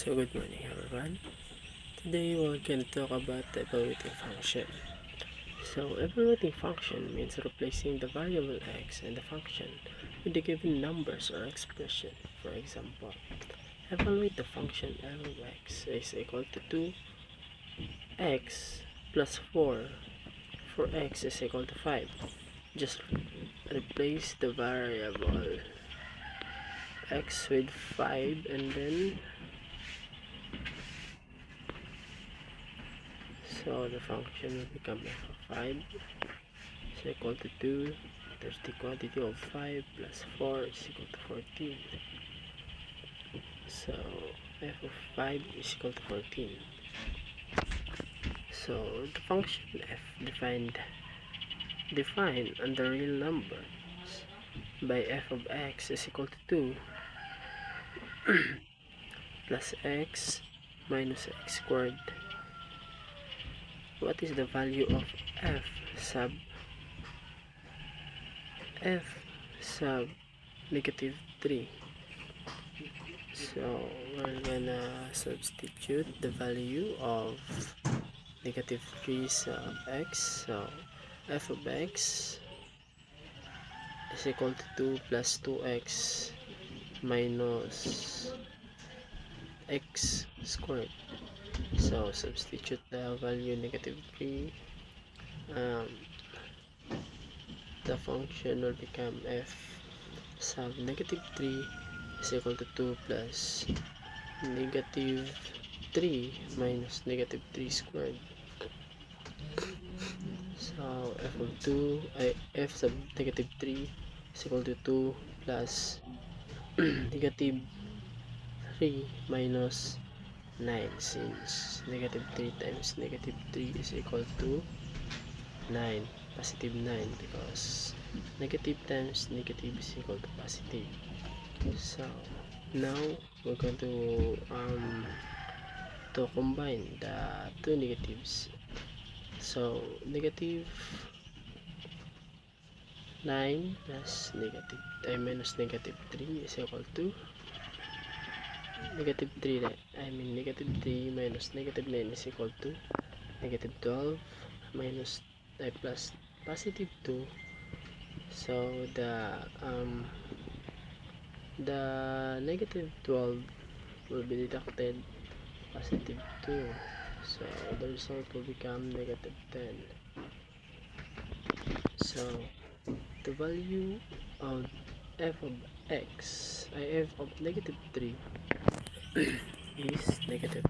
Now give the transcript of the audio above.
So good morning everyone. Today we're going to talk about the evaluating function. So evaluating function means replacing the variable x and the function with the given numbers or expression. For example, evaluate the function f of x is equal to 2x plus 4 for x is equal to 5. Just replace the variable x with 5 and then so the function will become f of 5 is equal to 2. There's the quantity of 5 plus 4 is equal to 14. So f of 5 is equal to 14. So the function f defined under real numbers by f of x is equal to 2 plus x minus x squared. What is the value of f sub negative 3? So we're gonna substitute the value of negative 3 sub x. So f of x is equal to 2 plus 2x minus x squared. So substitute the value negative 3. The function will become f sub negative 3 is equal to 2 plus negative 3 minus negative 3 squared. So f sub negative 3 is equal to 2 plus negative 3 minus 9, since negative 3 times negative 3 is equal to 9, positive 9, because negative times negative is equal to positive. So now we're going to combine the two negatives. So negative 9 plus minus negative 3 is equal to negative 3 negative 3 minus negative 9 is equal to negative 12 minus plus positive 2. So the negative 12 will be deducted positive 2, so the result will become negative 10. So the value of f of x, f of negative 3 is negative